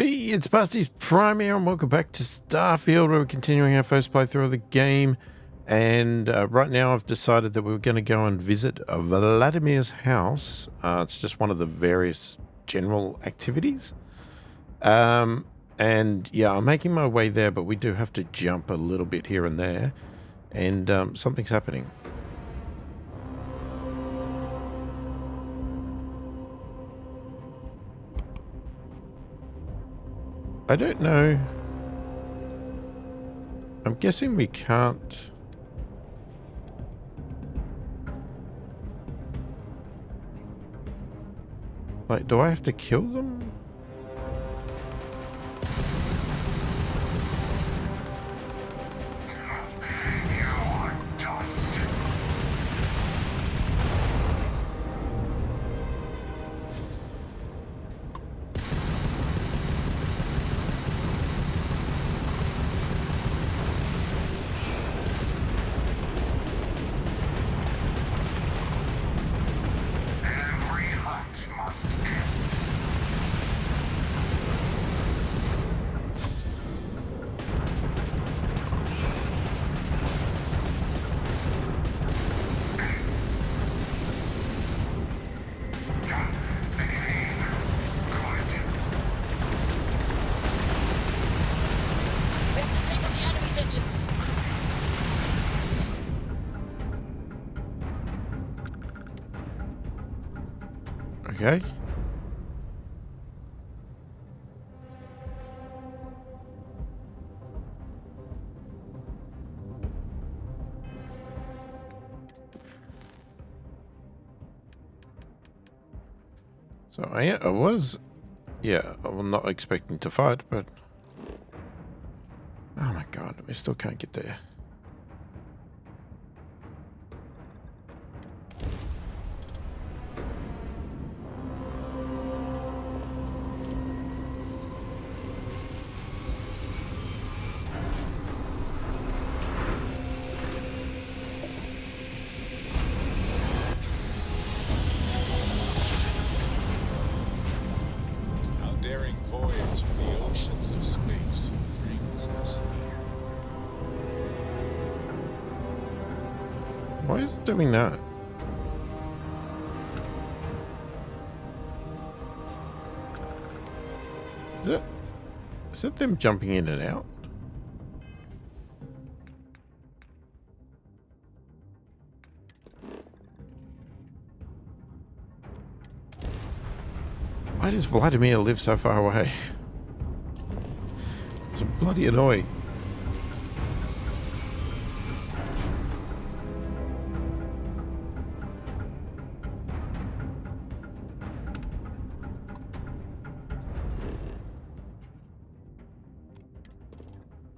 Hey, it's pasthisprime here, and welcome back to Starfield, where we're continuing our first playthrough of the game. And right now I've decided that we're going to go and visit Vladimir's house. It's just one of the various general activities. And yeah, I'm making my way there, but we do have to jump a little bit here and there. And something's happening. I don't know. I'm guessing we can't. Like, do I have to kill them? Okay. So I was, yeah, I'm not expecting to fight, but oh my god, we still can't get there. Voyage in the oceans of space brings us here. Why is it doing that? Is it them jumping in and out? Why does Vladimir live so far away? It's bloody annoying.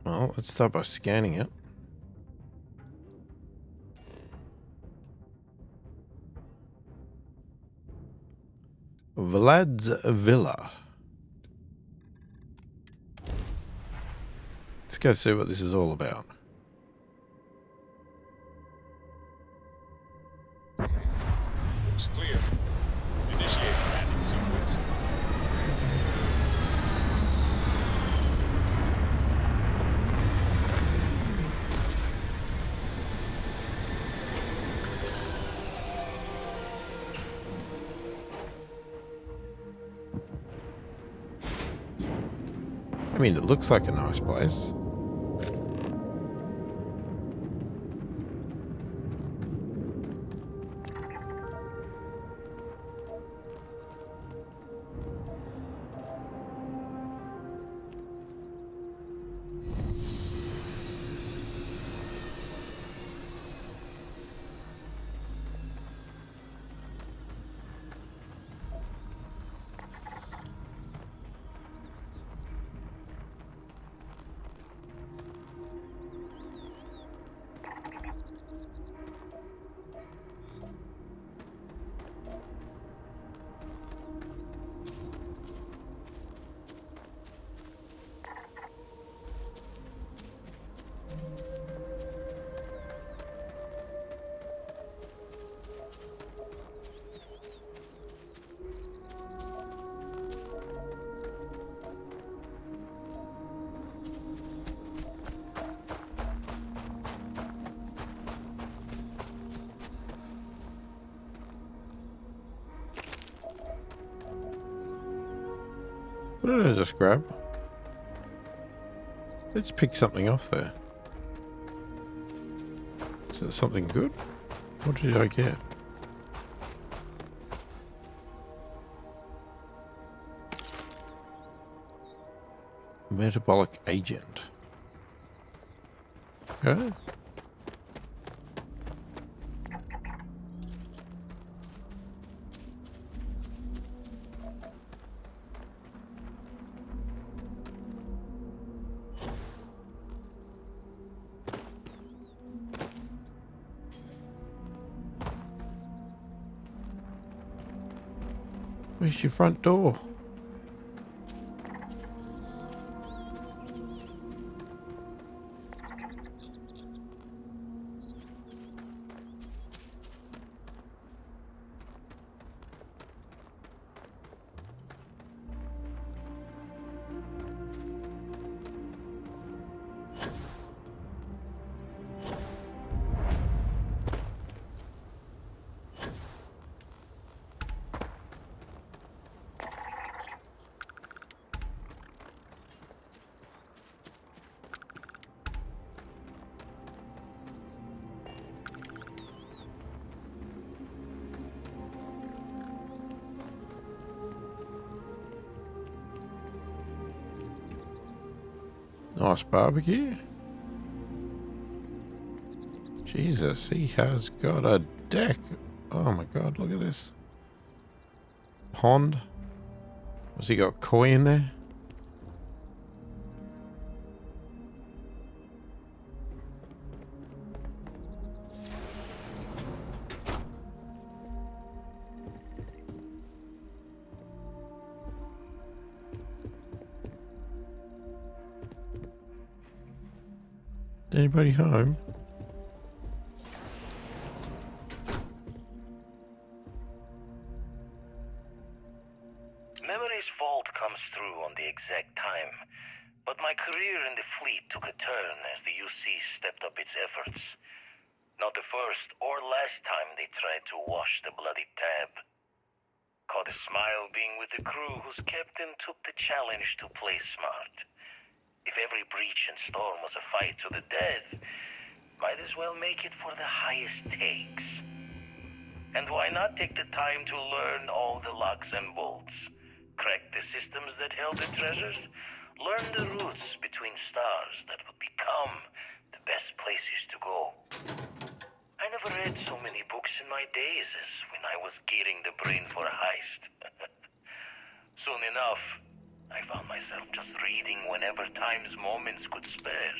Well, let's start by scanning it. Vlad's villa. Let's go see what this is all about. Looks clear. Initiate landing sequence. I mean, it looks like a nice place. What did I just grab? Let's pick something off there. Is that something good? What did I get? Metabolic agent. Okay. Where's your front door? Nice barbecue. Jesus, he has got a deck. Oh my god, look at this. Pond. Has he got koi in there? Anybody home? Memory's vault comes through on the exact time, but my career in the fleet took a turn as the UC stepped up its efforts. Not the first or last time they tried to wash the bloody tab. Caught a smile being with the crew whose captain took the challenge to play smart. If every breach and storm was a fight to the death, might as well make it for the highest stakes. And why not take the time to learn all the locks and bolts? Crack the systems that held the treasures? Learn the routes between stars that would become the best places to go. I never read so many books in my days as when I was gearing the brain for a heist. Soon enough, I found myself just reading whenever time's moments could spare.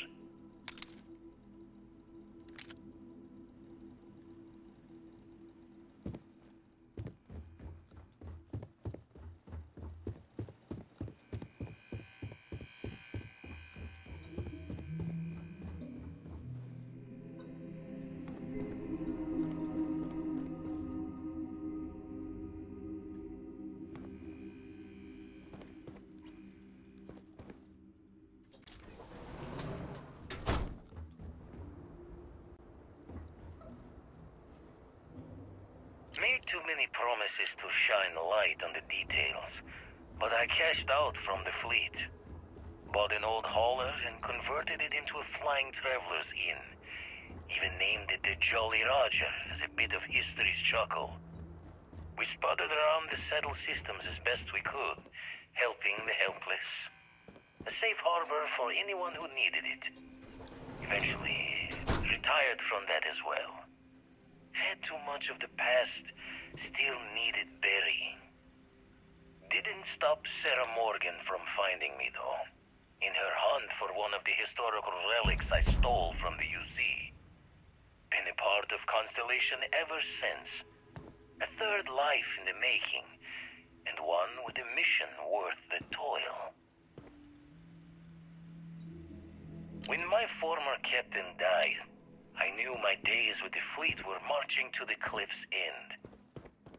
Made too many promises to shine light on the details, but I cashed out from the fleet. Bought an old hauler and converted it into a flying traveler's inn. Even named it the Jolly Roger as a bit of history's chuckle. We sputtered around the settled systems as best we could, helping the helpless. A safe harbor for anyone who needed it. Eventually, retired from that as well. Had too much of the past, still needed burying. Didn't stop Sarah Morgan from finding me though, in her hunt for one of the historical relics I stole from the UC. Been a part of Constellation ever since. A third life in the making, and one with a mission worth the toil. When my former captain died, I knew my days with the fleet were marching to the cliff's end.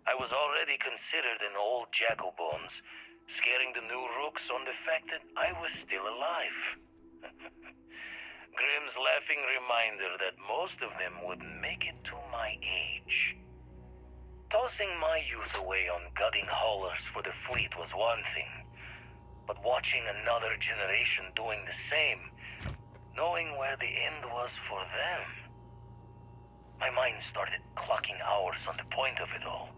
I was already considered an old jackalbones, scaring the new rooks on the fact that I was still alive. Grimm's laughing reminder that most of them wouldn't make it to my age. Tossing my youth away on gutting haulers for the fleet was one thing, But watching another generation doing the same, knowing where the end was for them, my mind started clocking hours on the point of it all.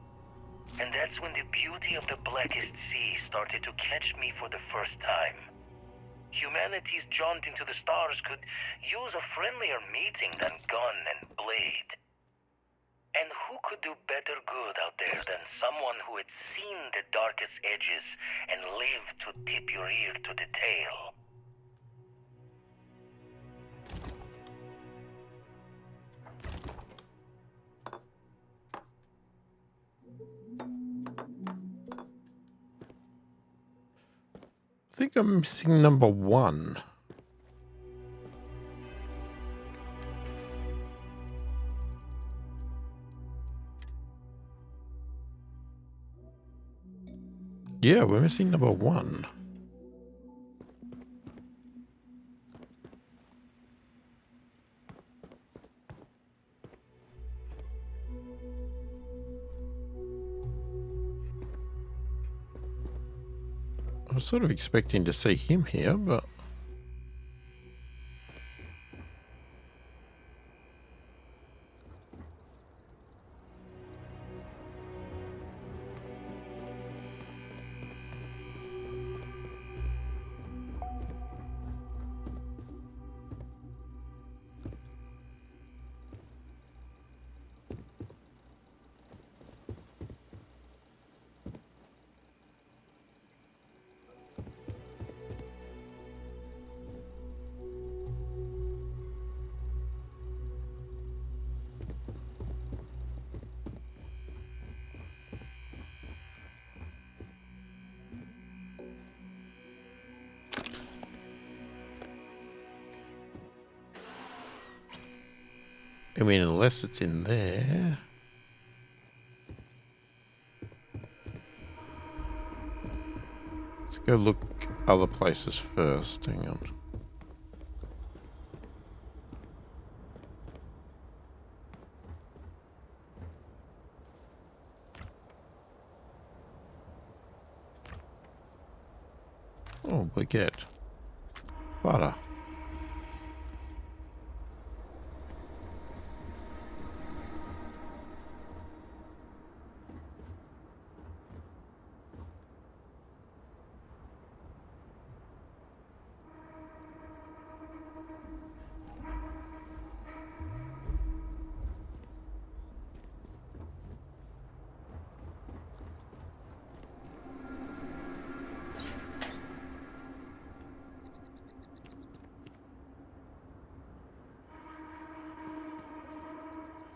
And that's when the beauty of the Blackest Sea started to catch me for the first time. Humanity's jaunt into the stars could use a friendlier meeting than gun and blade. And who could do better good out there than someone who had seen the darkest edges and lived to tip your ear to the tale? I think I'm missing number 1. Yeah, we're missing number 1. I was sort of expecting to see him here, but... I mean, unless it's in there. Let's go look other places first. Hang on. Oh, baguette. Butter.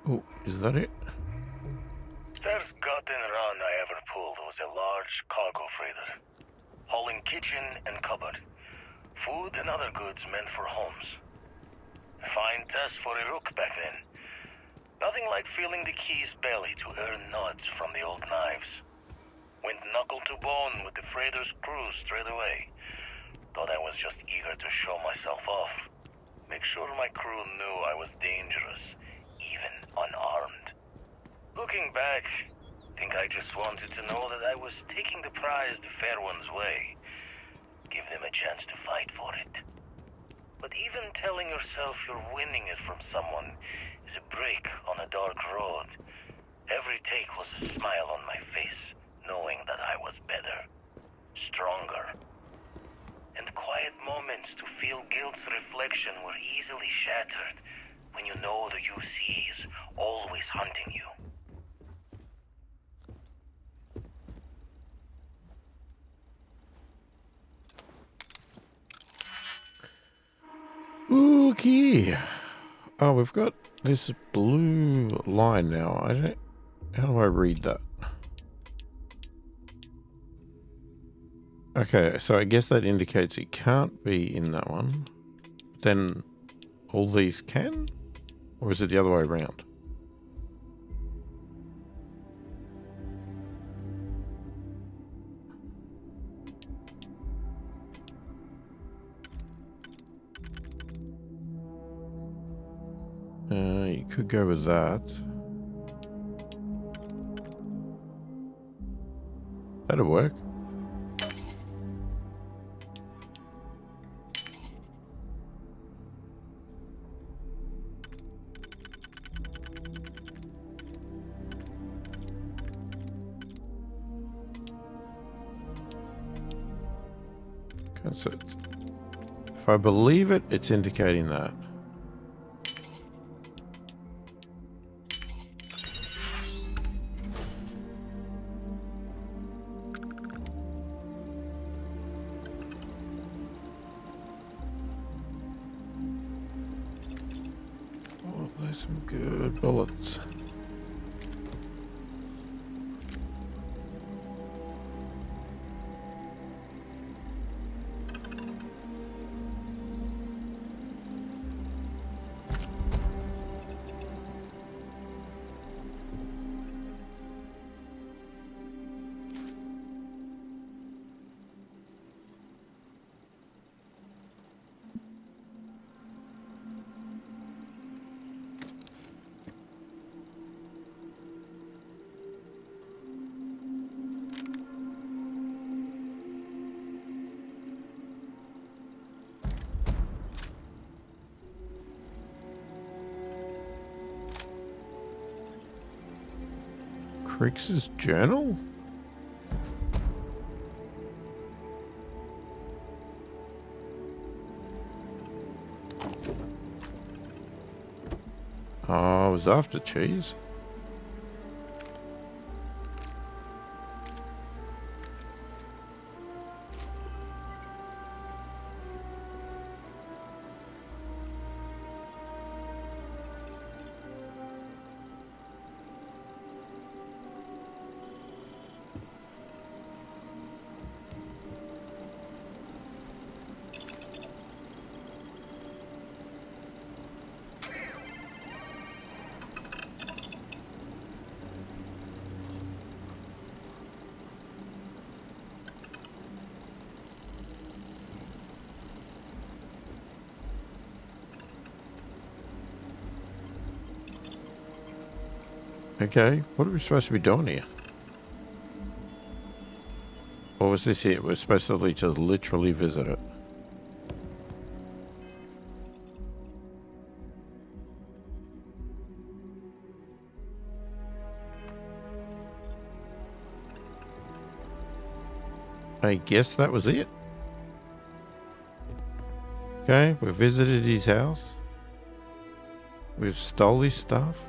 Oh, is that it? First gotten run I ever pulled was a large cargo freighter, hauling kitchen and cupboard, food and other goods meant for homes. A fine test for a rook back then. Nothing like feeling the key's belly to earn nods from the old knives. Went knuckle to bone with the freighter's crew straight away. Thought I was just eager to show myself off. Make sure my crew knew I was dangerous, even unarmed. Looking back, think I just wanted to know that I was taking the prize the fair one's way. Give them a chance to fight for it. But even telling yourself you're winning it from someone is a break on a dark road. Every take was a smile on my face, knowing that I was better, stronger. And quiet moments to feel guilt's reflection were easily shattered when you know the UC is always hunting you. Okay. Oh, we've got this blue line now. How do I read that? Okay, so I guess that indicates it can't be in that one. Then all these can? Or is it the other way around? You could go with that. That'll work. So if I believe it, it's indicating that. Oh, there's some good bullets. Crix's journal? Oh, I was after cheese. Okay, what are we supposed to be doing here? Or was this it? We're supposed to just literally visit it. I guess that was it. Okay, we visited his house. We've stole his stuff.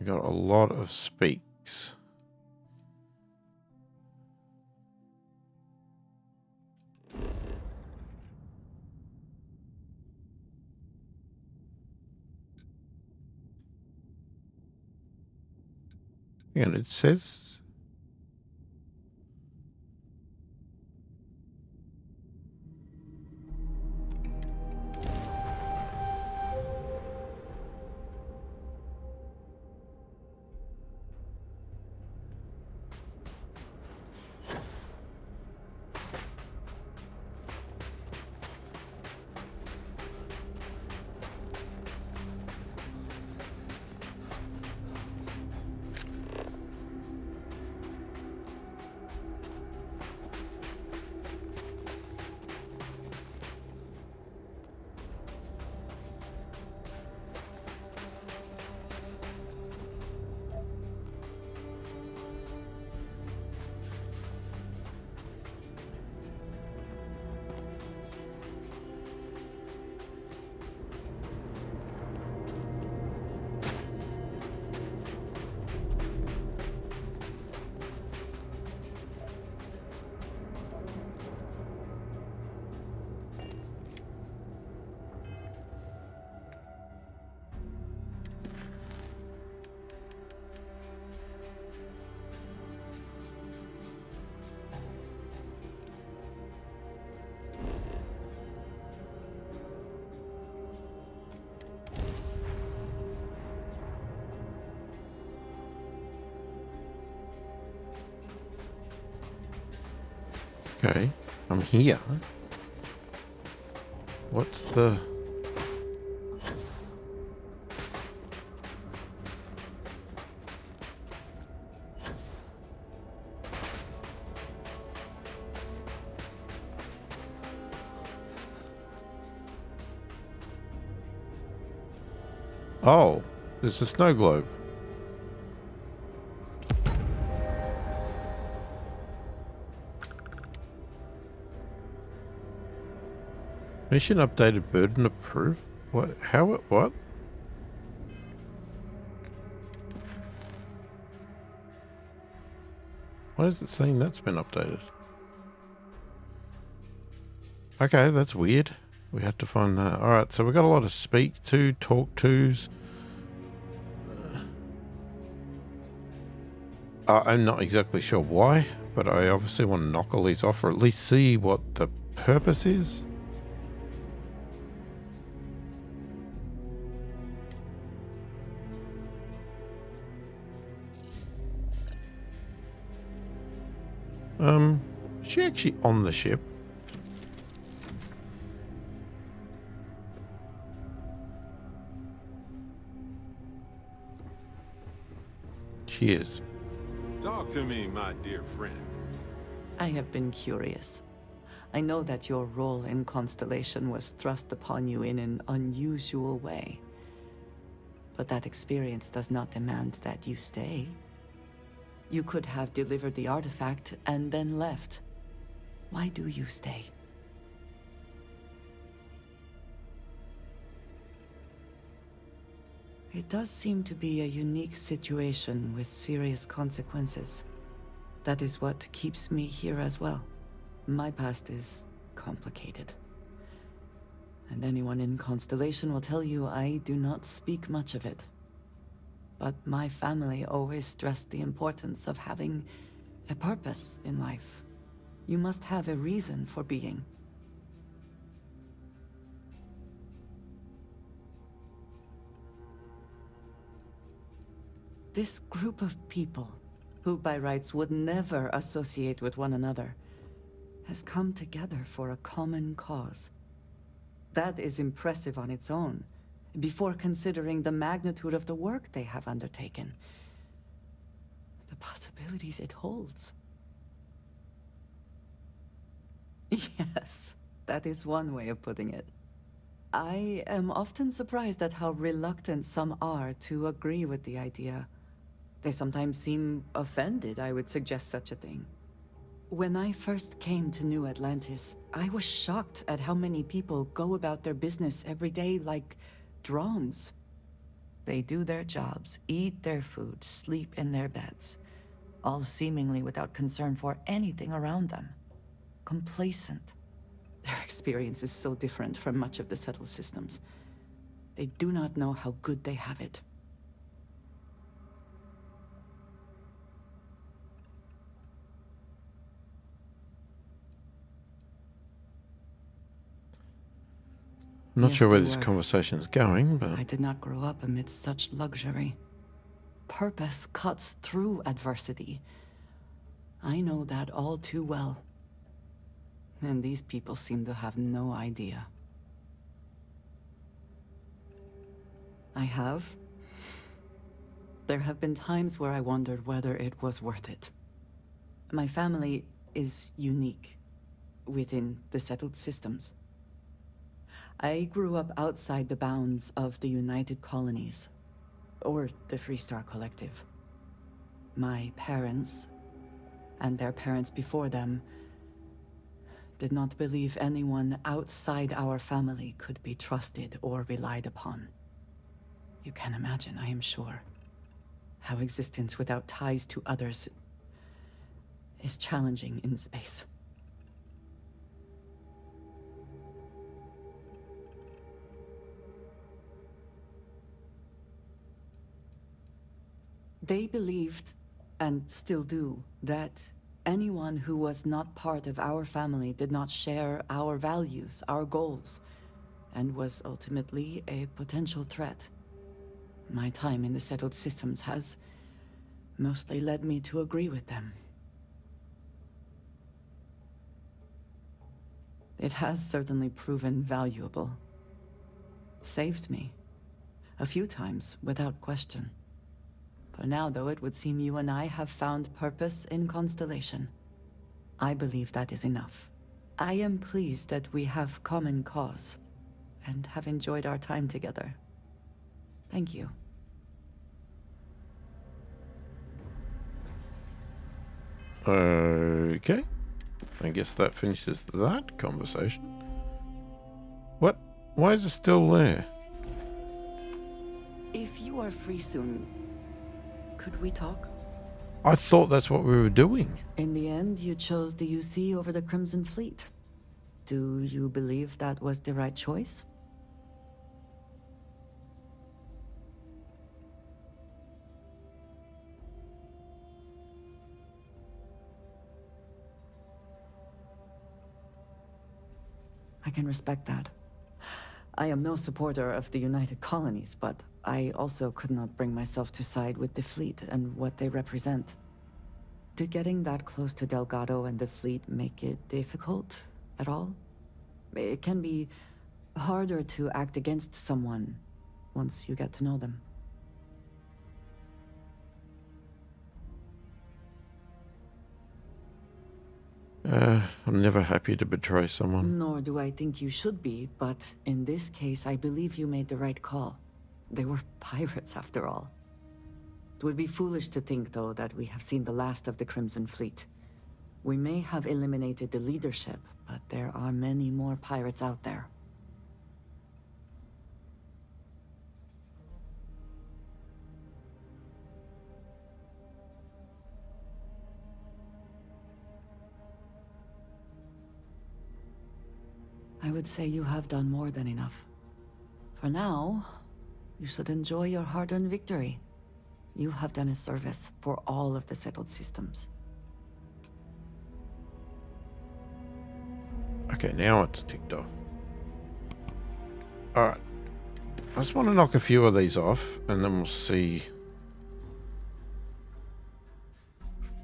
We got a lot of speaks. And it says... Okay, I'm here. What's the... Oh, there's a snow globe. Mission updated, burden of proof? What? How? What? Why is it saying that's been updated? Okay, that's weird. We have to find that. Alright, so we've got a lot of speak to, talk tos. I'm not exactly sure why, but I obviously want to knock all these off, or at least see what the purpose is. Is she actually on the ship? She is. Talk to me, my dear friend. I have been curious. I know that your role in Constellation was thrust upon you in an unusual way. But that experience does not demand that you stay. You could have delivered the artifact and then left. Why do you stay? It does seem to be a unique situation with serious consequences. That is what keeps me here as well. My past is complicated. And anyone in Constellation will tell you I do not speak much of it. But my family always stressed the importance of having a purpose in life. You must have a reason for being. This group of people, who by rights would never associate with one another, has come together for a common cause. That is impressive on its own, before considering the magnitude of the work they have undertaken. The possibilities it holds. Yes, that is one way of putting it. I am often surprised at how reluctant some are to agree with the idea. They sometimes seem offended I would suggest such a thing. When I first came to New Atlantis, I was shocked at how many people go about their business every day like drones. They do their jobs, eat their food, sleep in their beds, all seemingly without concern for anything around them. Complacent. Their experience is so different from much of the settled systems. They do not know how good they have it. I'm not Yes, sure where they this were. conversation is going, but... I did not grow up amidst such luxury. Purpose cuts through adversity. I know that all too well. And these people seem to have no idea. I have. There have been times where I wondered whether it was worth it. My family is unique within the settled systems. I grew up outside the bounds of the United Colonies, or the Freestar Collective. My parents, and their parents before them, did not believe anyone outside our family could be trusted or relied upon. You can imagine, I am sure, how existence without ties to others is challenging in space. They believed, and still do, that anyone who was not part of our family did not share our values, our goals, and was ultimately a potential threat. My time in the settled systems has mostly led me to agree with them. It has certainly proven valuable. Saved me. A few times, without question. For now, though, it would seem you and I have found purpose in Constellation. I believe that is enough. I am pleased that we have common cause, and have enjoyed our time together. Thank you. Okay. I guess that finishes that conversation. What? Why is it still there? If you are free soon, could we talk? I thought that's what we were doing. In the end, you chose the UC over the Crimson Fleet. Do you believe that was the right choice? I can respect that. I am no supporter of the United Colonies, but I also could not bring myself to side with the fleet and what they represent. Did getting that close to Delgado and the fleet make it difficult at all? It can be harder to act against someone once you get to know them. I'm never happy to betray someone. Nor do I think you should be, but in this case, I believe you made the right call. They were pirates, after all. It would be foolish to think, though, that we have seen the last of the Crimson Fleet. We may have eliminated the leadership, but there are many more pirates out there. I would say you have done more than enough. For now, you should enjoy your hard-earned victory. You have done a service for all of the settled systems. Okay, now it's ticked off. Alright. I just want to knock a few of these off, and then we'll see.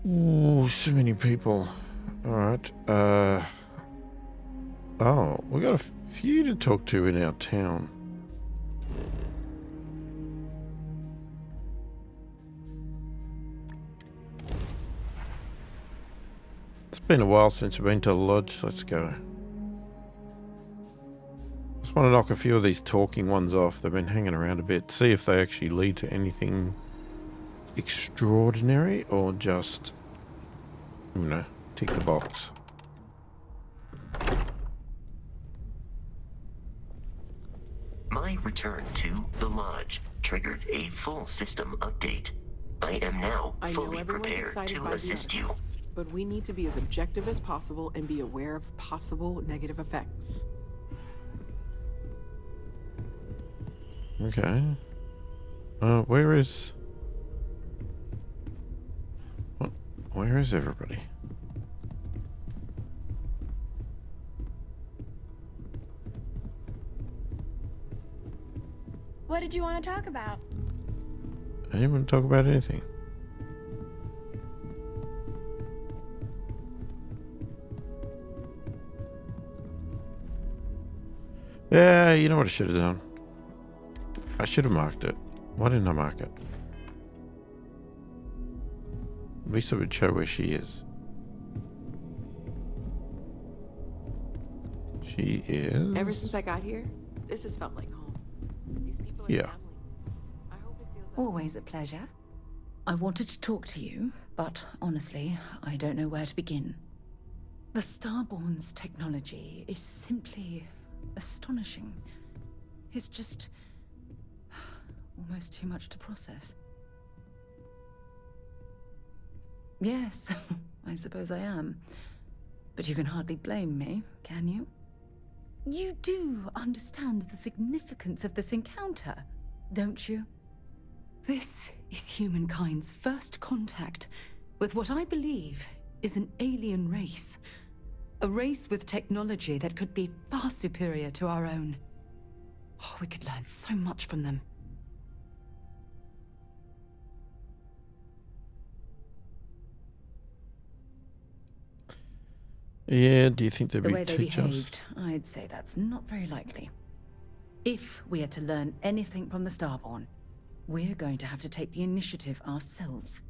Ooh, so many people. Alright, oh, we got a few to talk to in our town. It's been a while since we've been to the lodge. Let's go. Just want to knock a few of these talking ones off. They've been hanging around a bit. See if they actually lead to anything extraordinary or just, you know, tick the box. My return to the lodge triggered a full system update. I am now I know fully everyone's prepared excited to by the assist you. artifacts, but we need to be as objective as possible and be aware of possible negative effects. Okay. Where is... What? Where is everybody? What did you want to talk about? I didn't want to talk about anything. Yeah, you know what I should have done? I should have marked it. Why didn't I mark it? At least it would show where she is. She is... Ever since I got here, this has felt like home. These people are Yeah. family. I hope it feels Always a pleasure. I wanted to talk to you, but honestly, I don't know where to begin. The Starborn's technology is simply astonishing. It's just almost too much to process. Yes, I suppose I am. But you can hardly blame me, can you? You do understand the significance of this encounter, don't you? This is humankind's first contact with what I believe is an alien race. A race with technology that could be far superior to our own. Oh, we could learn so much from them. Yeah, do you think they'd The way they teach us? behaved, I'd say that's not very likely. If we are to learn anything from the Starborn, we're going to have to take the initiative ourselves.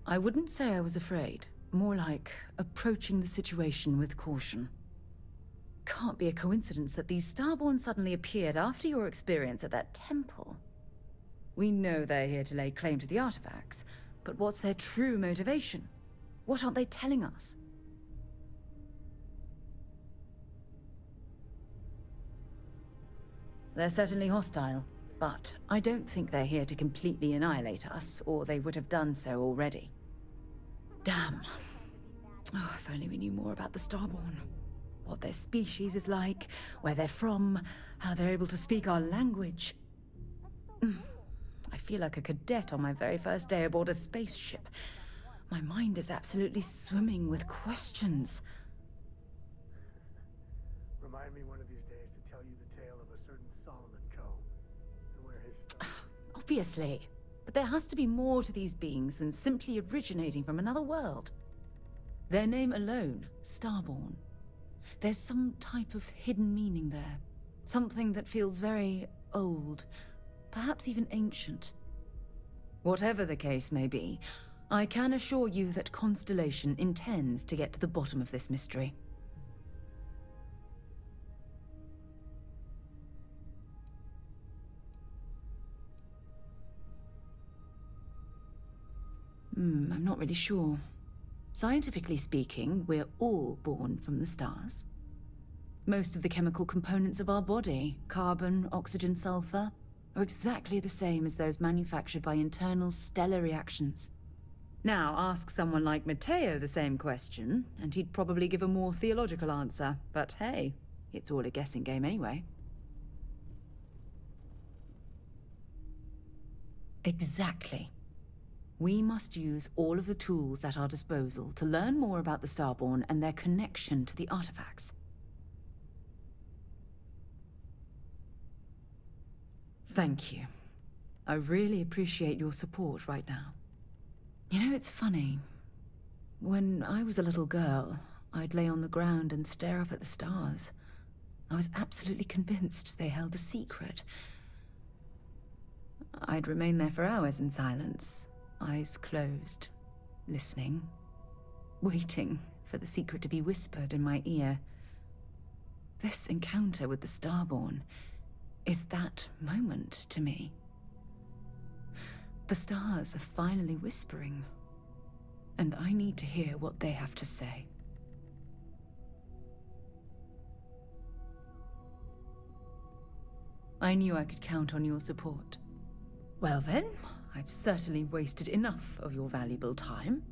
I wouldn't say I was afraid, more like approaching the situation with caution. can't be a coincidence that these Starborn suddenly appeared after your experience at that temple. We know they're here to lay claim to the artifacts, but what's their true motivation? What aren't they telling us? They're certainly hostile, but I don't think they're here to completely annihilate us, or they would have done so already. Damn. Oh, if only we knew more about the Starborn. What their species is like, where they're from, how they're able to speak our language. I feel like a cadet on my very first day aboard a spaceship. My mind is absolutely swimming with questions. Remind me one of these days to tell you the tale of a certain Solomon Coe and where his stuff. Obviously. But there has to be more to these beings than simply originating from another world. Their name alone, Starborn. There's some type of hidden meaning there. Something that feels very old, perhaps even ancient. Whatever the case may be, I can assure you that Constellation intends to get to the bottom of this mystery. I'm not really sure. Scientifically speaking, we're all born from the stars. Most of the chemical components of our body, carbon, oxygen, sulfur, are exactly the same as those manufactured by internal stellar reactions. Now, ask someone like Matteo the same question, and he'd probably give a more theological answer. But hey, it's all a guessing game anyway. Exactly. We must use all of the tools at our disposal to learn more about the Starborn and their connection to the artifacts. Thank you. I really appreciate your support right now. You know, it's funny. When I was a little girl, I'd lay on the ground and stare up at the stars. I was absolutely convinced they held a secret. I'd remain there for hours in silence, eyes closed, listening, waiting for the secret to be whispered in my ear. This encounter with the Starborn is that moment to me. The stars are finally whispering, and I need to hear what they have to say. I knew I could count on your support. Well then, I've certainly wasted enough of your valuable time.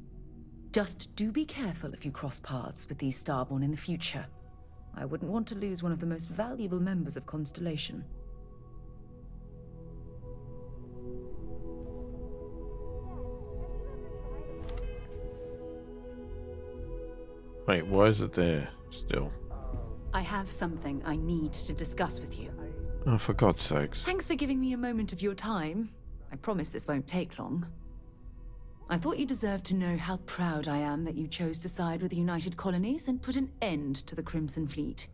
Just do be careful if you cross paths with these Starborn in the future. I wouldn't want to lose one of the most valuable members of Constellation. Wait, why is it there still? I have something I need to discuss with you. Oh, for God's sakes. Thanks for giving me a moment of your time. I promise this won't take long. I thought you deserved to know how proud I am that you chose to side with the United Colonies and put an end to the Crimson Fleet.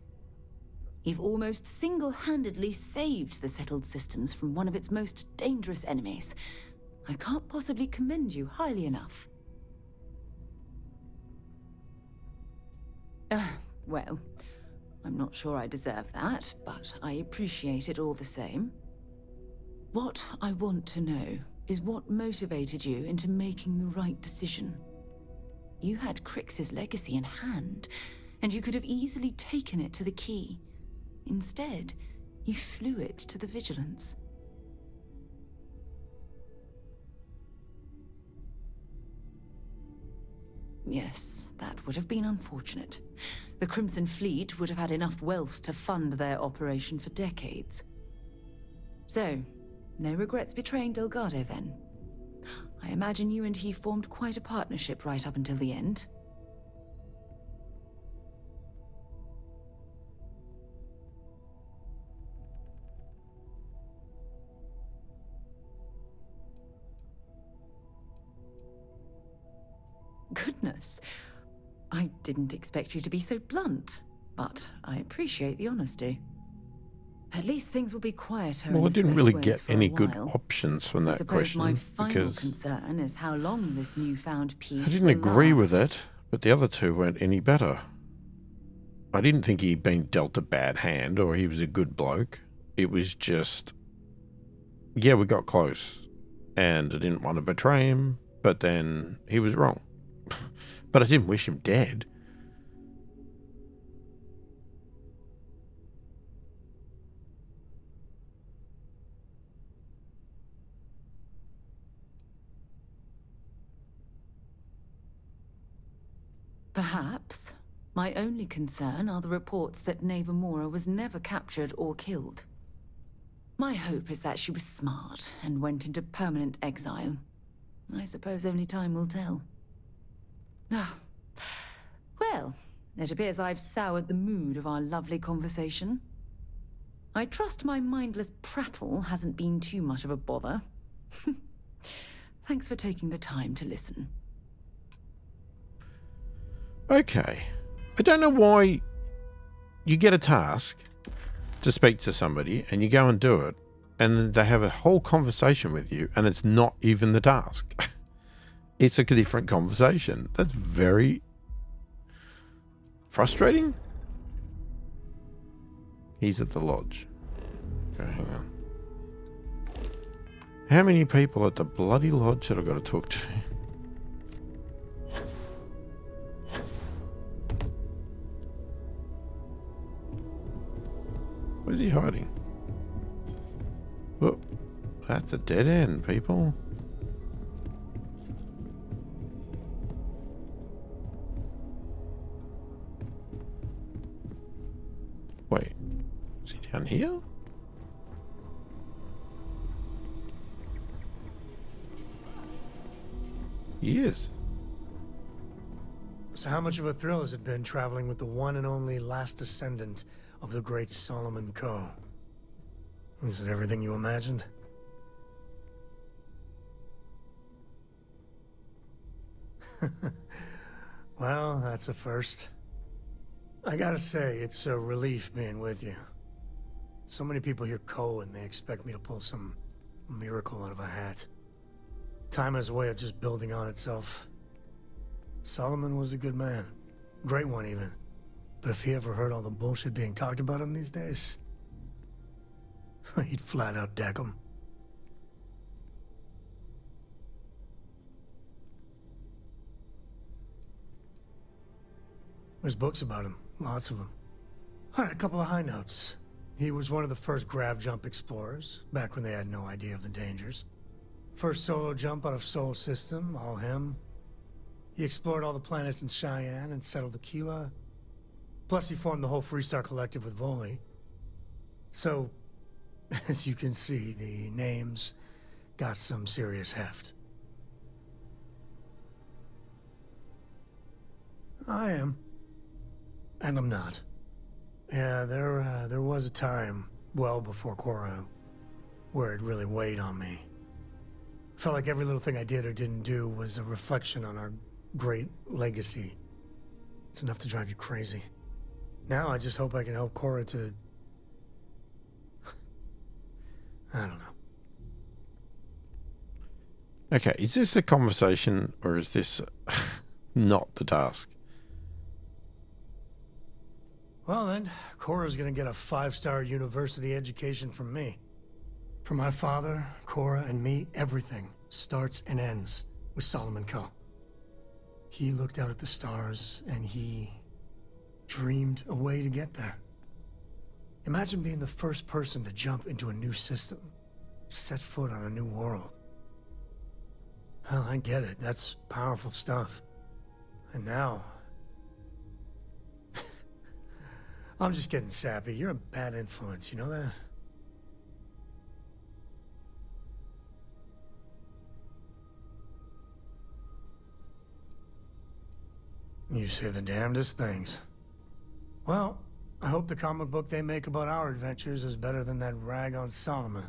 You've almost single-handedly saved the settled systems from one of its most dangerous enemies. I can't possibly commend you highly enough. Well, I'm not sure I deserve that, but I appreciate it all the same. What I want to know is what motivated you into making the right decision. You had Crix's legacy in hand, and you could have easily taken it to the Key. Instead, you flew it to the Vigilance. Yes, that would have been unfortunate. The Crimson Fleet would have had enough wealth to fund their operation for decades. So, no regrets betraying Delgado then? I imagine you and he formed quite a partnership right up until the end. Goodness, I didn't expect you to be so blunt, but I appreciate the honesty. At least things will be quieter. Well, I in the didn't really spaceways get for a any good while. options from I that suppose question my final because concern is how long this newfound peace I didn't will agree with last. it, but the other two weren't any better. I didn't think he'd been dealt a bad hand or he was a good bloke. It was just, yeah, we got close and I didn't want to betray him, but then he was wrong. But I didn't wish him dead. Perhaps. My only concern are the reports that Navamora was never captured or killed. My hope is that she was smart and went into permanent exile. I suppose only time will tell. Ah. Well, it appears I've soured the mood of our lovely conversation. I trust my mindless prattle hasn't been too much of a bother. Thanks for taking the time to listen. Okay. I don't know why you get a task to speak to somebody and you go and do it and then they have a whole conversation with you and it's not even the task. It's a different conversation. That's very frustrating. He's at the lodge. Okay, hang on. How many people at the bloody lodge that I've got to talk to? Where's he hiding? Whoop. That's a dead end, people. Wait. Is he down here? He is. So how much of a thrill has it been traveling with the one and only last descendant of the great Solomon Coe? Is it everything you imagined? Well, that's a first. I gotta say, it's a relief being with you. So many people hear Coe and they expect me to pull some miracle out of a hat. Time has a way of just building on itself. Solomon was a good man. Great one, even. But if he ever heard all the bullshit being talked about him these days, he'd flat out deck him. There's books about him, lots of them. All right, a couple of high notes. He was one of the first grav jump explorers, back when they had no idea of the dangers. First solo jump out of Sol System, all him. He explored all the planets in Cheyenne and settled Aquila. Plus, he formed the whole Freestar Collective with Voli. So, as you can see, the names got some serious heft. I am. And I'm not. Yeah, there was a time, well before Cora, where it really weighed on me. Felt like every little thing I did or didn't do was a reflection on our great legacy. It's enough to drive you crazy. Now I just hope I can help Cora to... I don't know. Okay, is this a conversation or is this not the task? Well then, Cora's gonna get a 5-star university education from me. For my father, Cora, and me, everything starts and ends with Solomon Coe. He looked out at the stars and he dreamed a way to get there. Imagine being the first person to jump into a new system, set foot on a new world. Hell, I get it. That's powerful stuff. And now... I'm just getting sappy. You're a bad influence, you know that? You say the damnedest things. Well, I hope the comic book they make about our adventures is better than that rag on Solomon.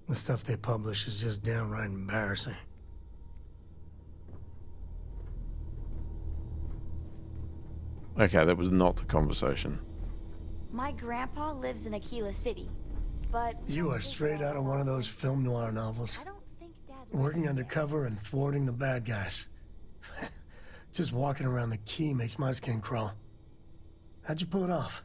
The stuff they publish is just downright embarrassing. Okay, that was not the conversation. My grandpa lives in Aquila City, but... You are straight out of one of those film noir novels. I don't think Dad lives Working there. undercover and thwarting the bad guys. Just walking around the key makes my skin crawl. How'd you pull it off?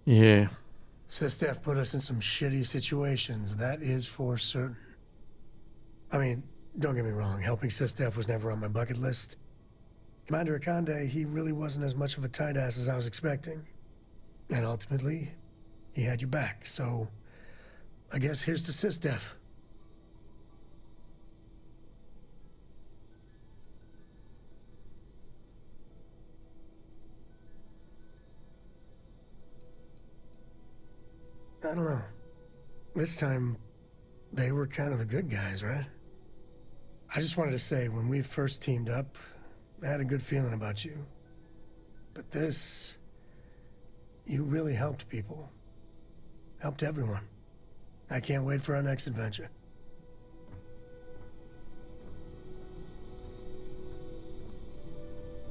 Yeah. Sistef put us in some shitty situations, that is for certain. I mean, don't get me wrong, helping Sistef was never on my bucket list. Commander Akande, he really wasn't as much of a tight ass as I was expecting. And ultimately, he had your back, so I guess here's to Sistef. I don't know. This time, they were kind of the good guys, right? I just wanted to say, when we first teamed up, I had a good feeling about you. But this... you really helped people. Helped everyone. I can't wait for our next adventure.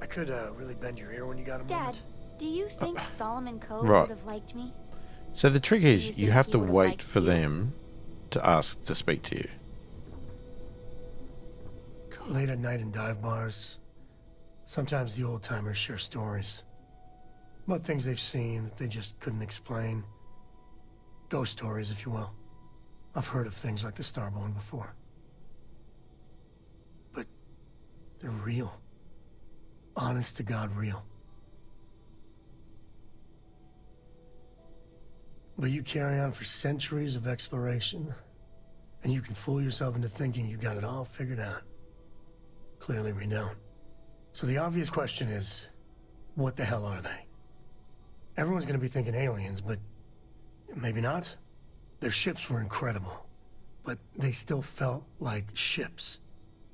I could really bend your ear when you got a moment. Dad, do you think Solomon Coe Right. would have liked me? So the trick is, you think have he to would've wait liked for you? them to ask to speak to you. Late at night in dive bars, sometimes the old-timers share stories. About things they've seen that they just couldn't explain. Ghost stories, if you will. I've heard of things like the Starborn before. But they're real. Honest to God real. But you carry on for centuries of exploration, and you can fool yourself into thinking you got it all figured out. Clearly we don't. So the obvious question is, what the hell are they? Everyone's gonna be thinking aliens, but maybe not. Their ships were incredible, but they still felt like ships.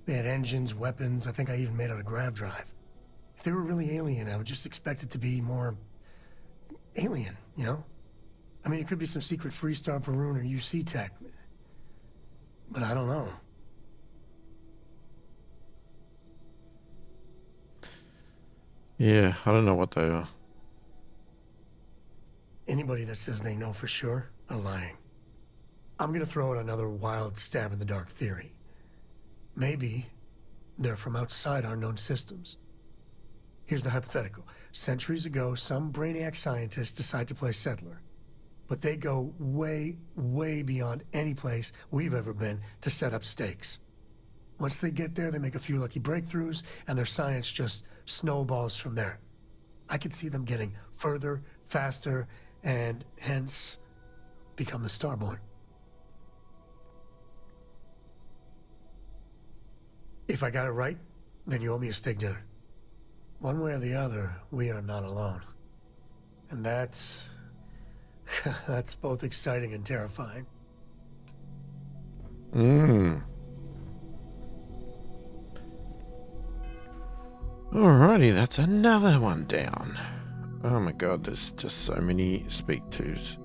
They had engines, weapons, I think I even made out a grav drive. If they were really alien, I would just expect it to be more... alien, you know? I mean, it could be some secret Freestar Varun or UC tech, but I don't know. Yeah, I don't know what they are. Anybody that says they know for sure are lying. I'm gonna throw out another wild stab in the dark theory. Maybe they're from outside our known systems. Here's the hypothetical. Centuries ago, some brainiac scientists decide to play settler. But they go way, way beyond any place we've ever been to set up stakes. Once they get there, they make a few lucky breakthroughs, and their science just snowballs from there. I could see them getting further, faster, and hence become the Starborn. If I got it right, then you owe me a steak dinner. One way or the other, we are not alone. And that's... that's both exciting and terrifying. Alrighty, that's another one down. Oh my god, there's just so many speak tos.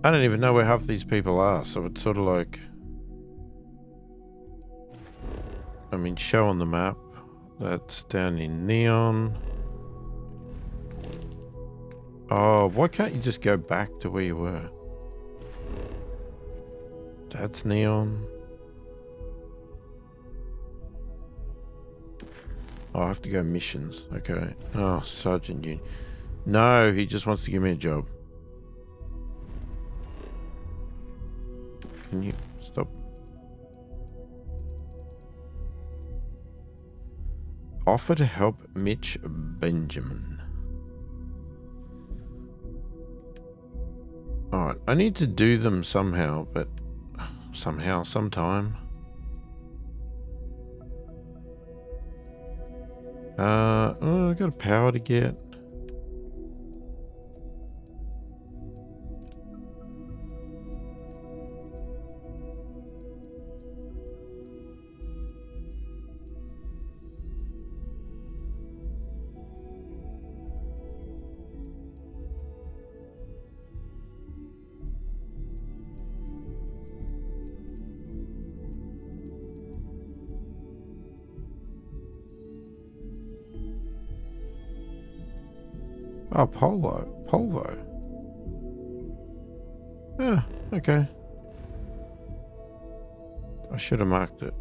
I don't even know where half these people are, so it's sort of like... I mean, show on the map. That's down in Neon. Oh, why can't you just go back to where you were? That's Neon. Oh, I have to go missions. Okay. Oh, Sergeant Union. No, he just wants to give me a job. Can you stop? Offer to help Mitch Benjamin. Alright, I need to do them somehow, but somehow, sometime. Oh, I got a power to get. Oh, Polvo. Yeah, Okay. I should have marked it.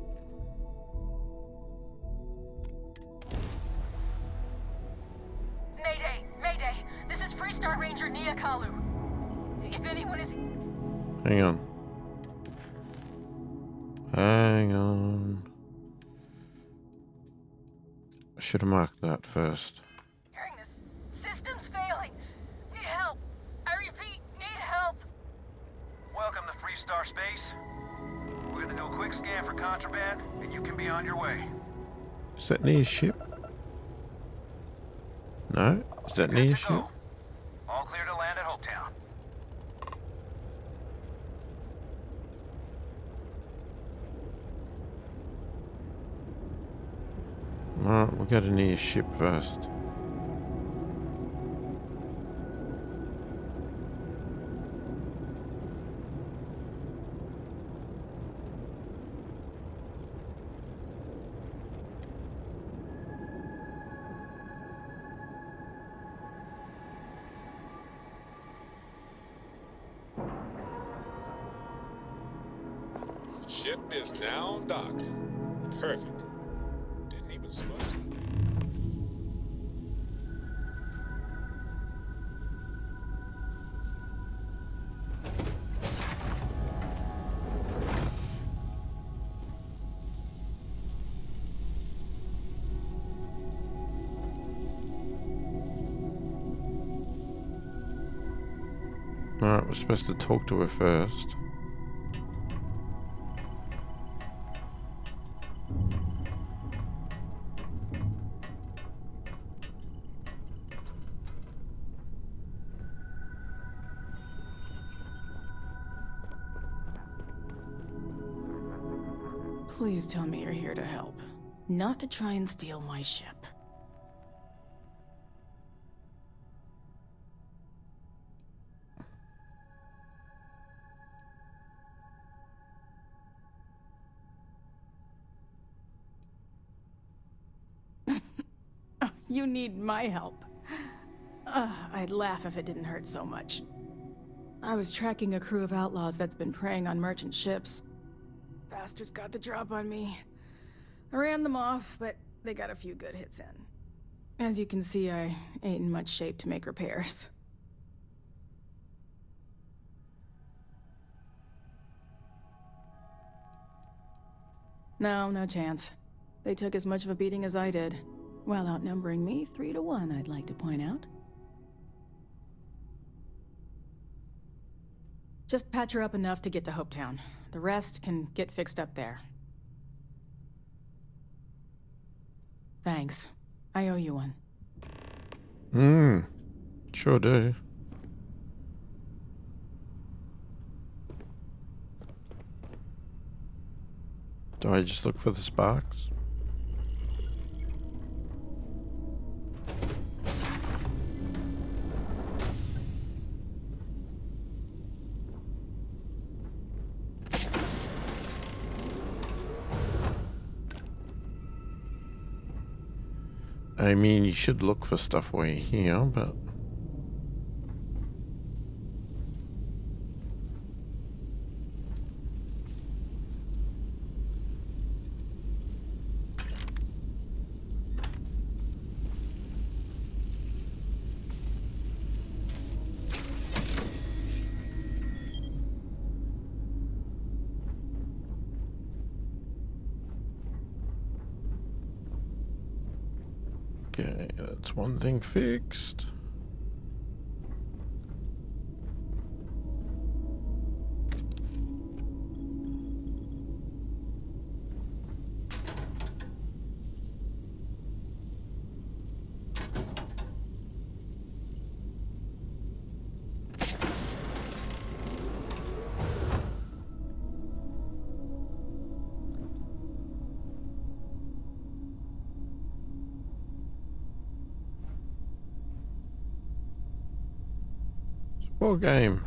Mayday! Mayday! This is Freestar Ranger Nia Kalu. If anyone is... Hang on. Hang on. I should have marked that first. Hearing this, system's failing. Need help. I repeat, need help. Welcome to Freestar Space. We're gonna do a quick scan for contraband, and you can be on your way. Is that near ship? No? Is that near ship? Go. All clear to land at Hopetown. Alright, we'll go to near ship first. Ship is now docked. Perfect. Didn't even smudge it. Alright, we're supposed to talk to her first. Please tell me you're here to help, not to try and steal my ship. You need my help. I'd laugh if it didn't hurt so much. I was tracking a crew of outlaws that's been preying on merchant ships. Bastards got the drop on me. I ran them off, but they got a few good hits in. As you can see, I ain't in much shape to make repairs. No chance. They took as much of a beating as I did, while outnumbering me 3-1, I'd like to point out. Just patch her up enough to get to Hopetown. The rest can get fixed up there. Thanks. I owe you one. Sure do. Do I just look for the sparks? I mean, you should look for stuff while you're here, but... Okay, that's one thing fixed. Ball game.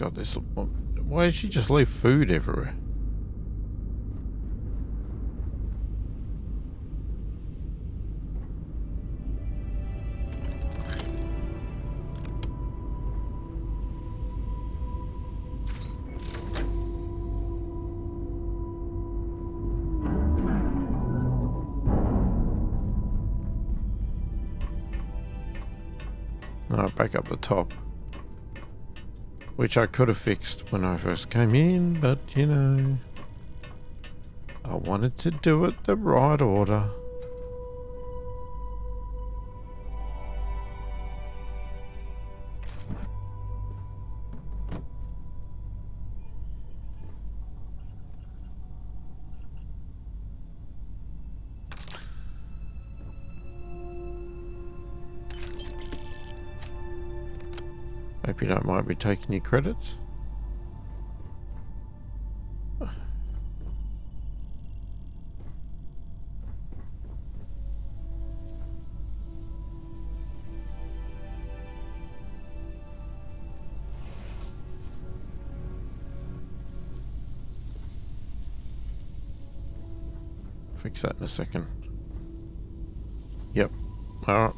God, this. Why did she just leave food everywhere? No, back up the top. Which I could have fixed when I first came in, but you know, I wanted to do it the right order. Hope you don't mind me taking your credits. Fix that in a second. Yep. Alright.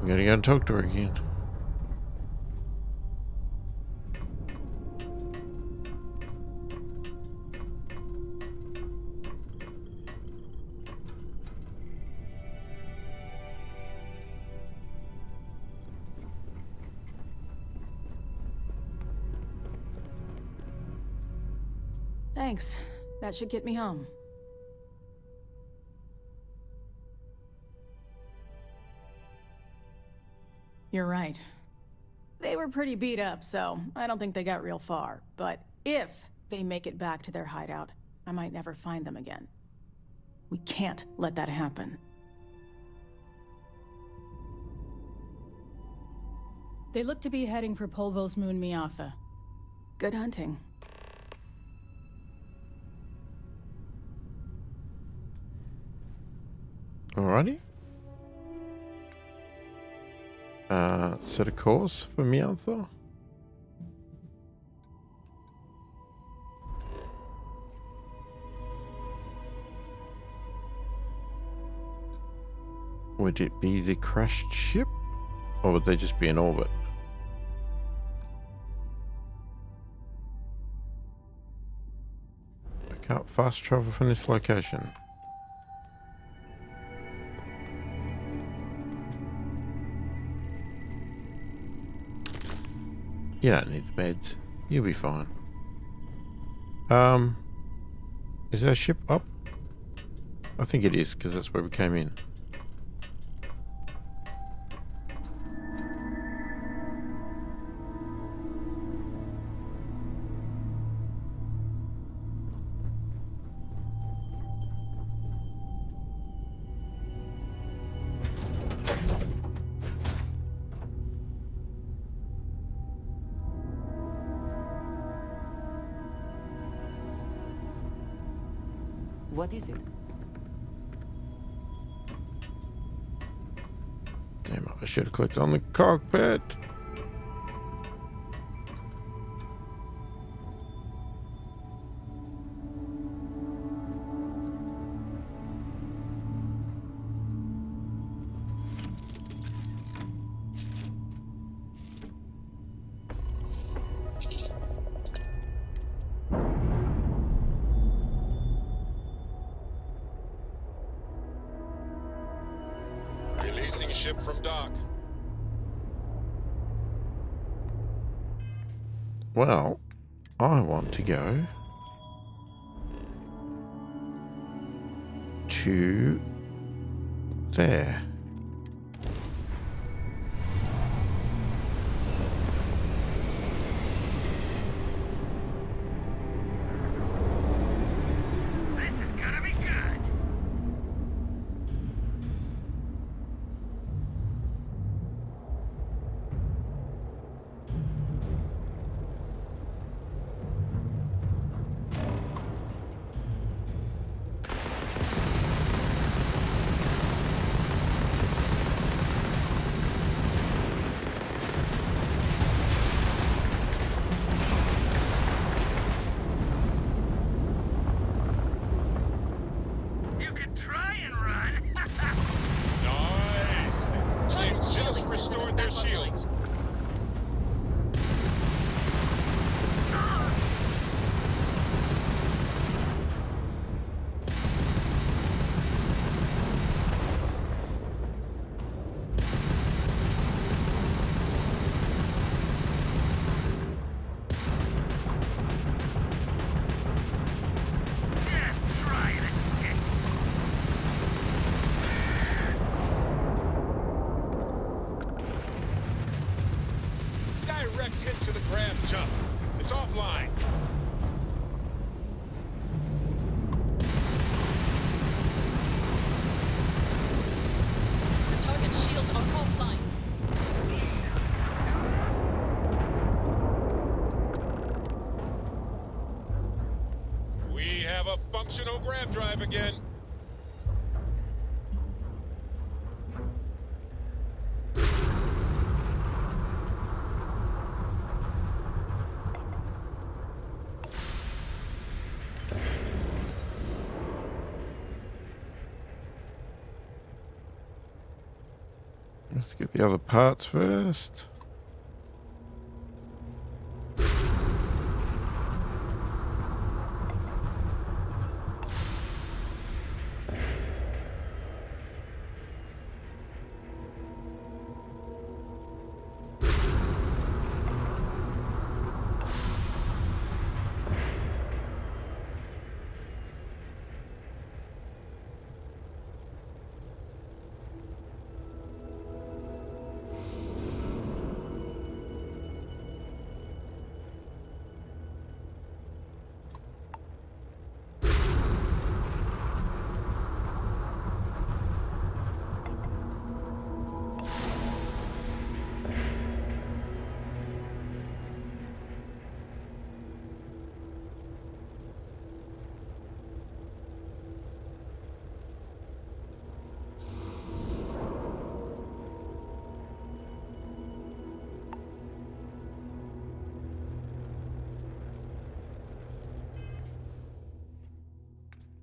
I'm gonna go and talk to her again. Thanks. That should get me home. You're right. They were pretty beat up, so I don't think they got real far. But if they make it back to their hideout, I might never find them again. We can't let that happen. They look to be heading for Polvo's moon Miatha. Good hunting. Alrighty. Set a course for Miatha. Would it be the crashed ship? Or would they just be in orbit? I can't fast travel from this location. You don't need the beds. You'll be fine. Is our ship up? I think it is, because that's where we came in. What is it? Damn it, I should have clicked on the cockpit. Releasing ship from dock. Well, I want to go to there. We have a functional grab drive again. Let's get the other parts first.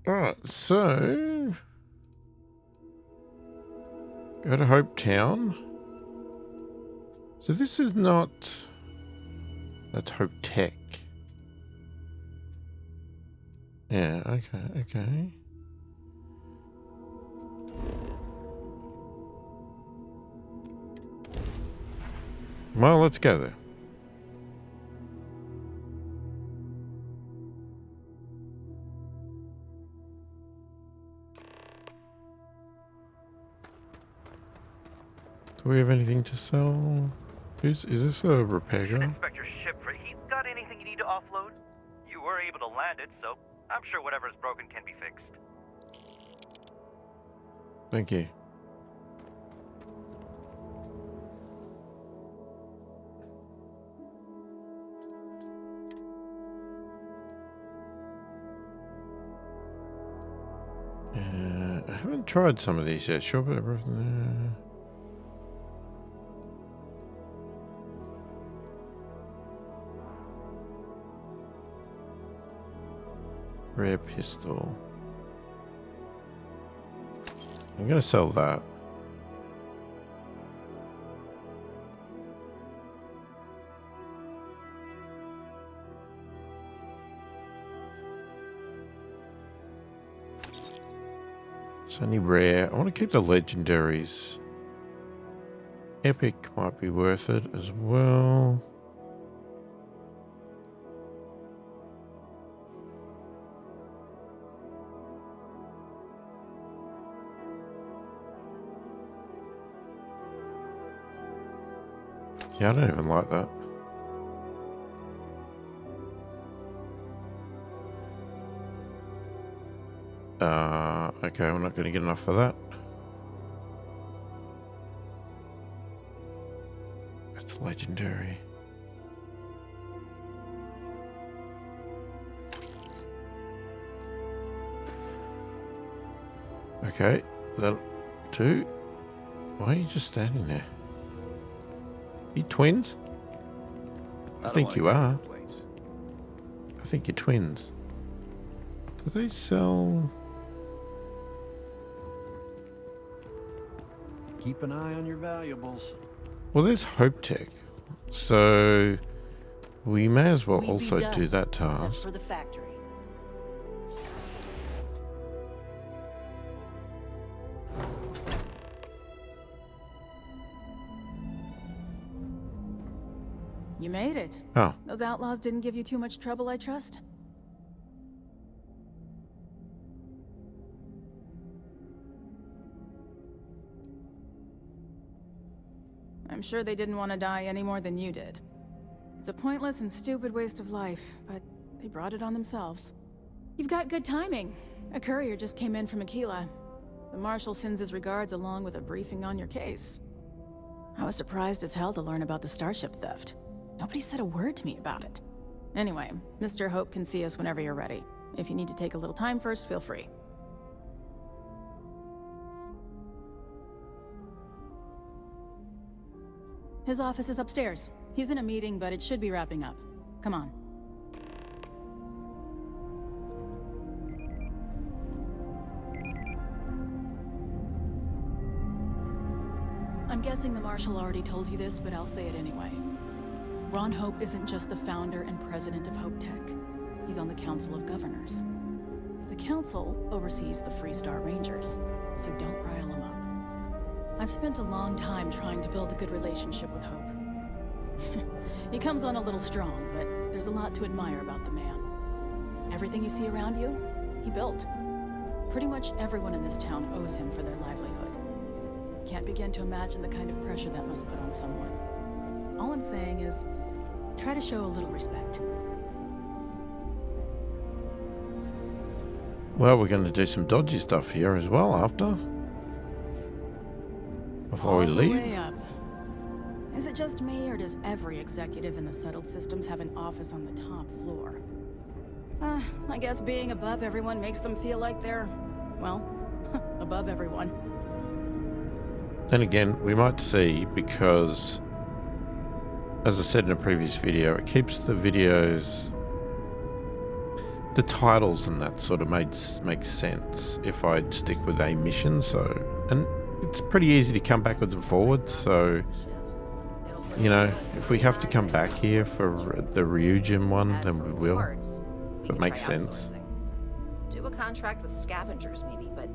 Alright, so go to Hope Town. So this is not, that's Hope Tech. Yeah, okay. Well, let's go there. Do we have anything to sell? Is this a repair guy? Inspect your ship for heat. Got anything you need to offload? You were able to land it, so I'm sure whatever's broken can be fixed. Thank you. I haven't tried some of these yet. Sure, but everything. Rare pistol. I'm gonna sell that. It's only rare. I want to keep the legendaries. Epic might be worth it as well. Yeah, I don't even like that. Okay, we're not going to get enough for that. It's legendary. Okay, that'll do. Why are you just standing there? You twins? I think you are. I think you're twins. Do they sell? Keep an eye on your valuables. Well, there's Hope Tech, so we may as well also do that task. For the factory. You made it. Oh. Those outlaws didn't give you too much trouble, I trust? I'm sure they didn't want to die any more than you did. It's a pointless and stupid waste of life, but they brought it on themselves. You've got good timing. A courier just came in from Aquila. The Marshal sends his regards along with a briefing on your case. I was surprised as hell to learn about the starship theft. Nobody said a word to me about it. Anyway, Mr. Hope can see us whenever you're ready. If you need to take a little time first, feel free. His office is upstairs. He's in a meeting, but it should be wrapping up. Come on. I'm guessing the Marshal already told you this, but I'll say it anyway. Ron Hope isn't just the founder and president of Hope Tech. He's on the Council of Governors. The Council oversees the Freestar Rangers, so don't rile him up. I've spent a long time trying to build a good relationship with Hope. He comes on a little strong, but there's a lot to admire about the man. Everything you see around you, he built. Pretty much everyone in this town owes him for their livelihood. Can't begin to imagine the kind of pressure that must put on someone. All I'm saying is, try to show a little respect. Well, we're going to do some dodgy stuff here as well after. Before we leave. All the way up. Is it just me, or does every executive in the settled systems have an office on the top floor? I guess being above everyone makes them feel like they're, well, above everyone. Then again, we might see, because, as I said in a previous video, it keeps the videos, the titles and that sort of makes sense if I'd stick with a mission. So, and it's pretty easy to come backwards and forwards, so, you know, if we have to come back here for the Ryujin one, then we will. It makes sense. Do a contract with scavengers, maybe, but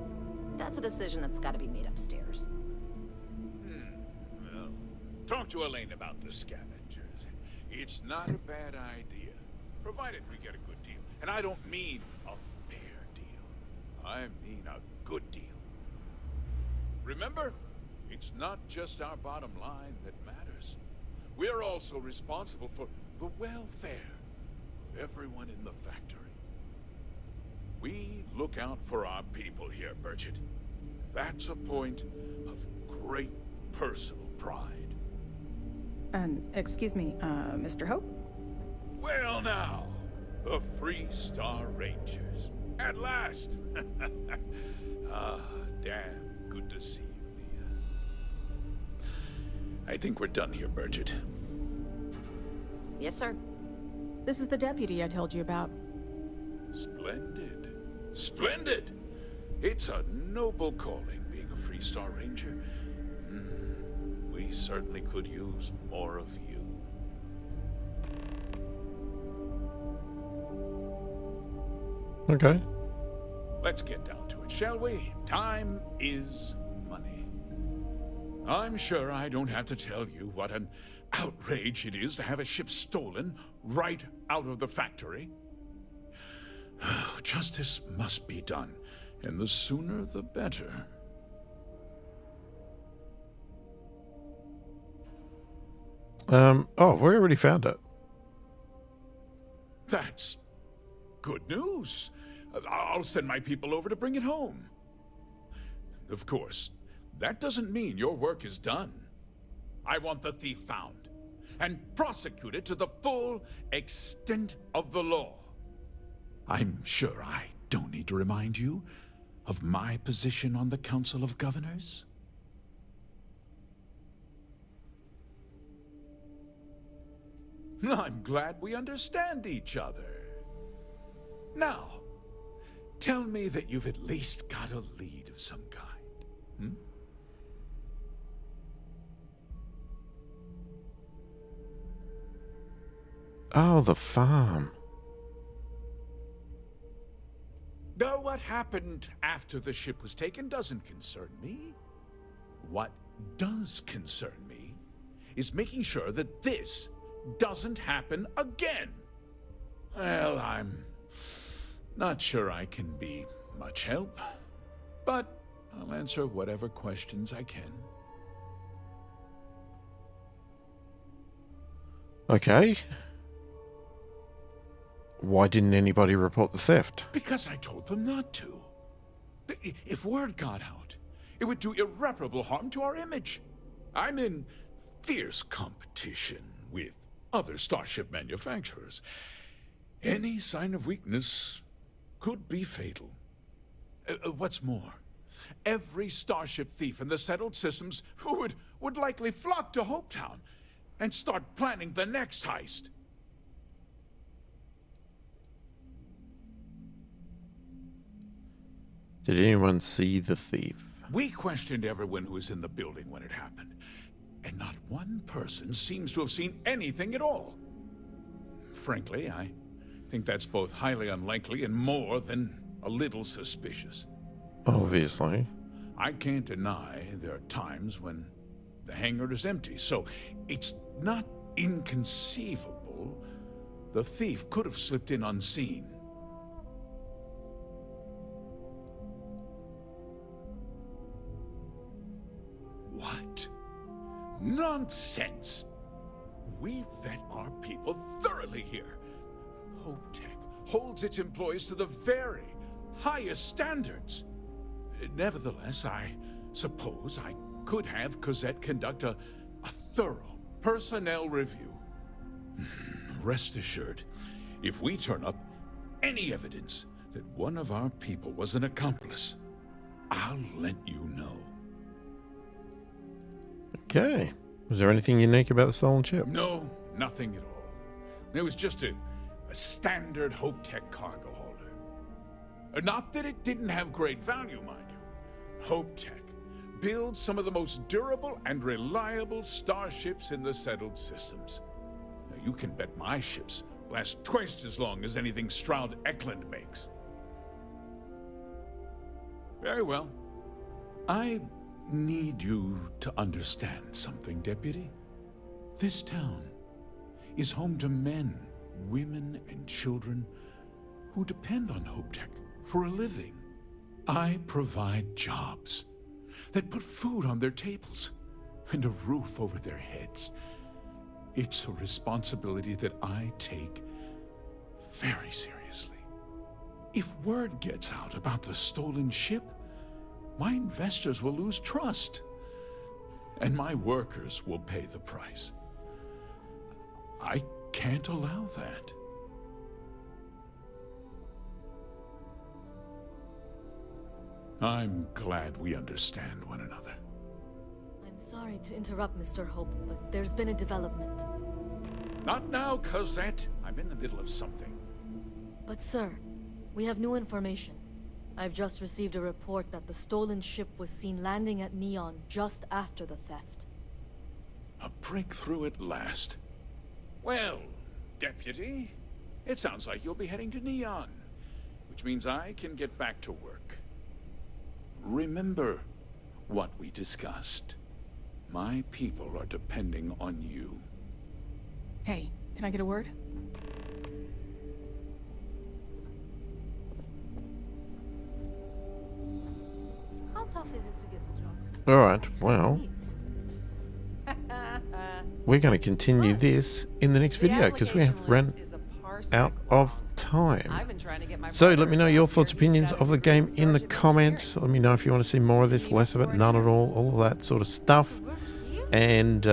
that's a decision that's got to be made upstairs. Well, talk to Elaine about the scavengers. It's not a bad idea, provided we get a good deal. And I don't mean a fair deal. I mean a good deal. Remember, it's not just our bottom line that matters. We're also responsible for the welfare of everyone in the factory. We look out for our people here, Bridget. That's a point of great personal pride. Excuse me, Mr. Hope? Well now, the Freestar Rangers. At last! Ah, damn. Good to see you, Mia. I think we're done here, Bridget. Yes, sir. This is the deputy I told you about. Splendid. Splendid! It's a noble calling, being a Freestar Ranger. We certainly could use more of you. Okay. Let's get down to it, shall we? Time is money. I'm sure I don't have to tell you what an outrage it is to have a ship stolen right out of the factory. Justice must be done, and the sooner the better. Oh, we already found it. That's good news. I'll send my people over to bring it home. Of course, that doesn't mean your work is done. I want the thief found and prosecuted to the full extent of the law. I'm sure I don't need to remind you of my position on the Council of Governors. I'm glad we understand each other. Now, tell me that you've at least got a lead of some kind. Oh, the farm. Though what happened after the ship was taken doesn't concern me. What does concern me is making sure that this doesn't happen again. Well, I'm not sure I can be much help, but I'll answer whatever questions I can. Okay. Why didn't anybody report the theft? Because I told them not to. If word got out, it would do irreparable harm to our image. I'm in fierce competition with other starship manufacturers. Any sign of weakness could be fatal. What's more, every starship thief in the settled systems would likely flock to Hopetown and start planning the next heist. Did anyone see the thief? We questioned everyone who was in the building when it happened, and not one person seems to have seen anything at all. Frankly, I think that's both highly unlikely and more than a little suspicious. Obviously. I can't deny there are times when the hangar is empty, so it's not inconceivable the thief could have slipped in unseen. What? Nonsense! We vet our people thoroughly here. HopeTech holds its employees to the very highest standards. Nevertheless, I suppose I could have Cosette conduct a thorough personnel review. Rest assured, if we turn up any evidence that one of our people was an accomplice, I'll let you know. Okay. Was there anything unique about the stolen ship? No, nothing at all. It was just a standard HopeTech cargo hauler. Not that it didn't have great value, mind you. HopeTech builds some of the most durable and reliable starships in the settled systems. Now, you can bet my ships last twice as long as anything Stroud Eklund makes. Very well. I need you to understand something, Deputy. This town is home to men, women, and children who depend on HopeTech for a living. I provide jobs that put food on their tables and a roof over their heads. It's a responsibility that I take very seriously. If word gets out about the stolen ship, my investors will lose trust, and my workers will pay the price. I can't allow that. I'm glad we understand one another. I'm sorry to interrupt, Mr. Hope, but there's been a development. Not now, Cosette. I'm in the middle of something. But sir, we have new information. I've just received a report that the stolen ship was seen landing at Neon just after the theft. A breakthrough at last. Well, Deputy, it sounds like you'll be heading to Neon, which means I can get back to work. Remember what we discussed. My people are depending on you. Hey, can I get a word? How tough is it to get the job? Alright, well, we're going to continue this in the next video because we have run out of time. So let me know your thoughts, opinions of the game in the comments. Let me know if you want to see more of this, less of it, none at all of that sort of stuff. And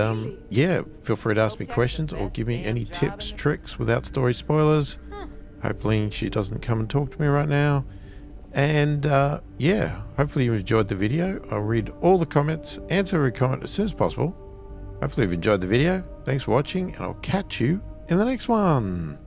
yeah, feel free to ask me questions or give me any tips, tricks without story spoilers. Hopefully she doesn't come and talk to me right now. And yeah, hopefully you enjoyed the video. I'll read all the comments, answer every comment as soon as possible. Hopefully you've enjoyed the video. Thanks for watching, and I'll catch you in the next one.